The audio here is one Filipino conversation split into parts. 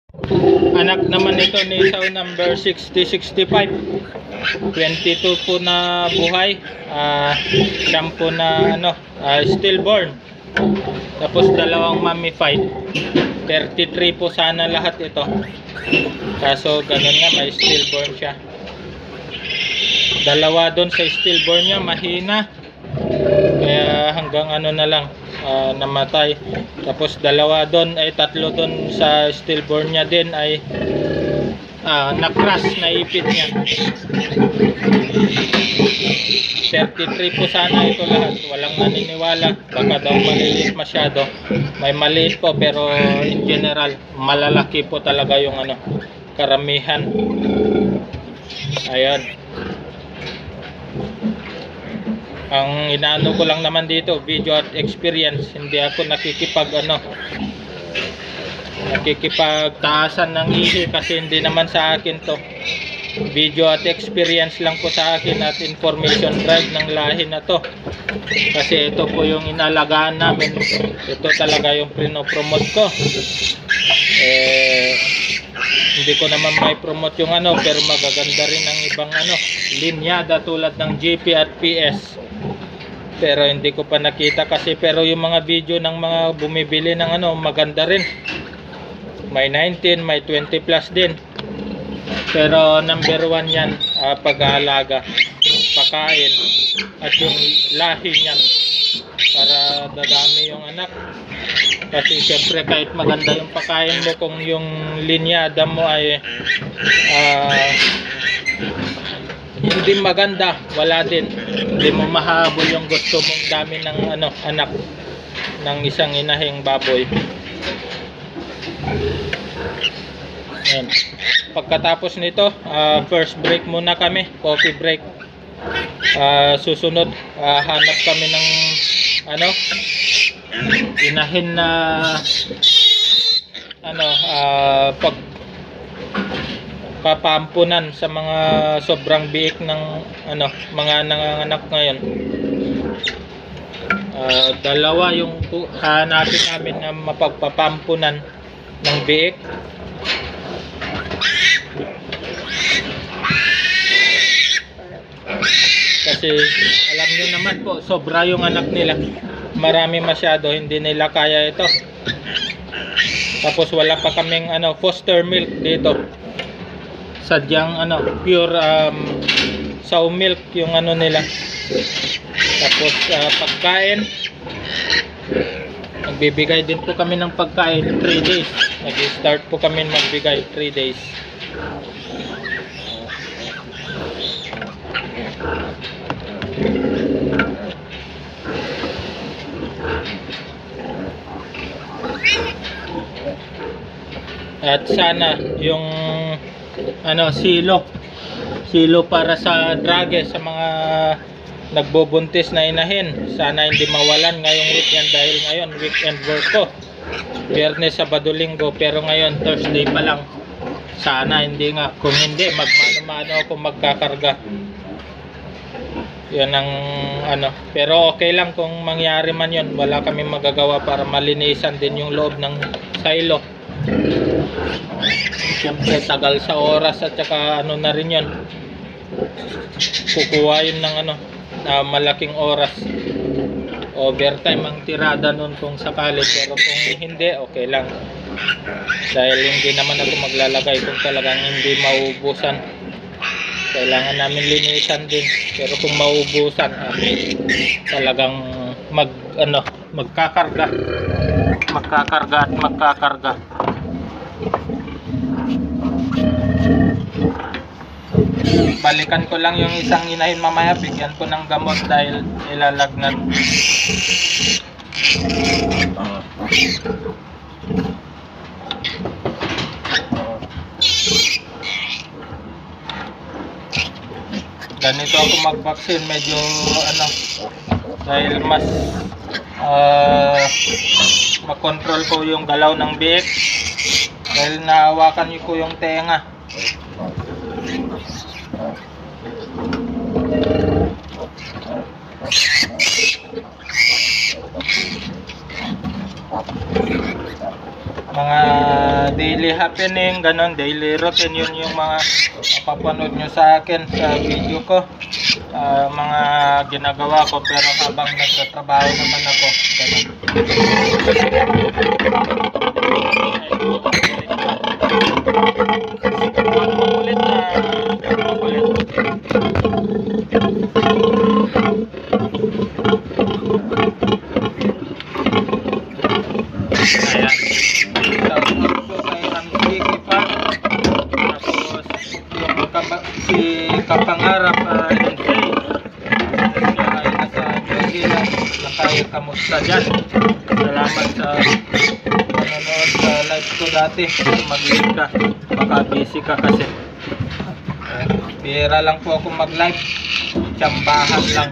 Anak naman ito ni Sao number 6065. 22 po na buhay. Siyam po na stillborn. Tapos dalawang mummified. 33 po sana lahat ito. Kaso ganun nga, may stillborn siya. Dalawa doon sa stillborn niya, mahina. Kaya hanggang na lang, namatay. Tapos dalawa doon, ay tatlo doon sa stillborn niya din ay na-crush, naipit niya. 33 po sana ito lahat. Walang naniniwala, baka daw maliliit masyado. May maliit po, pero in general malalaki po talaga yung karamihan. Ayan. Ang inaano ko lang naman dito, video at experience. Hindi ako nakikipagtaasan ng ihi kasi hindi naman sa akin to. Video at experience lang po sa akin at information drive ng lahi na to. Kasi ito po yung inalagaan namin. Ito talaga yung pinopromote ko. Hindi ko naman may promote yung pero magaganda rin ang ibang linyada tulad ng GP at PS. Pero hindi ko pa nakita kasi, pero yung mga video ng mga bumibili ng maganda rin. May 19, may 20 plus din. Pero number 1 yan, pag-aalaga, pakain, at yung lahi niyan para dadami yung anak. Kasi siyempre kahit maganda yung pakain mo, kung yung linyada mo ay hindi maganda, wala din. Hindi mo mahabol yung gusto mong dami ng anak ng isang inahing baboy. Ayan. Pagkatapos nito, first break muna kami, coffee break. Susunod, hanap kami ng inahin na pagpapampunan sa mga sobrang biik ng mga nanganganak ngayon. Dalawa yung hanapin namin na mapagpapampunan ng biik. Kasi alam niyo naman po, sobra yung anak nila. Marami masyado, hindi nila kaya ito. Tapos wala pa kaming foster milk dito. Sadyang pure sow milk yung nila. Tapos pagkain, nagbibigay din po kami ng pagkain 3 days. Nag-start po kami magbigay 3 days. At sana yung silo para sa drage sa mga nagbubuntis na inahin, sana hindi mawalan ngayong weekend dahil ngayon weekend work ko. Biyernes, Sabado, Linggo, pero ngayon Thursday pa lang. Sana hindi nga, kung hindi magmano-mano ako magkakarga. Yan ang pero okay lang kung mangyari man yun. Wala kami magagawa para malinisan din yung loob ng silo. Siyempre tagal sa oras at saka na rin yun, kukuha yun ng malaking oras. Overtime ang tirada nun kung sakali, pero kung hindi, okay lang dahil hindi naman ako maglalagay kung talagang hindi maubusan. Kailangan namin linisan din, pero kung maubusan talagang magkakarga at magkakarga. Balikan ko lang yung isang inahin mamaya, bigyan ko ng gamot dahil ilalagnat. Ganito ako mag-vaccine, medyo dahil mas makontrol ko yung galaw ng biik dahil nahawakan ko yung tenga. mga daily happening, ganon, daily routine, yun yung mga mapapanood nyo sa akin sa video ko. Mga ginagawa ko pero habang nagtatrabaho naman ako, ganon. Makulit na makulit. Ayan. Shoutout po kay Ramsiki pa. Tapos yung si Kapangarap NJ. Siya ay nasa New Zealand. Nakaya, kamusta dyan? Salamat sa panonood sa live ko dati. Mag-live ka. Baka busy ka kasi. Bihira lang po ako mag-live. Tsambahan lang.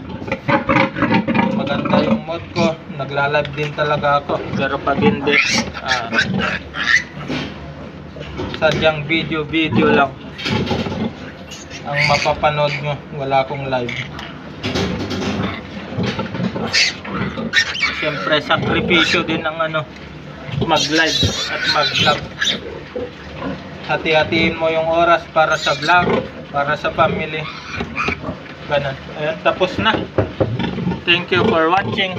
Maganda yung mood ko, nagla-live din talaga ako, pero pag hindi sadyang video lang ang mapapanood nyo, wala akong live. Siyempre sakripisyo din ang mag-live at mag-vlog. Hati-hatiin mo yung oras para sa vlog, para sa family, ganun. Ayan, tapos na. Thank you for watching.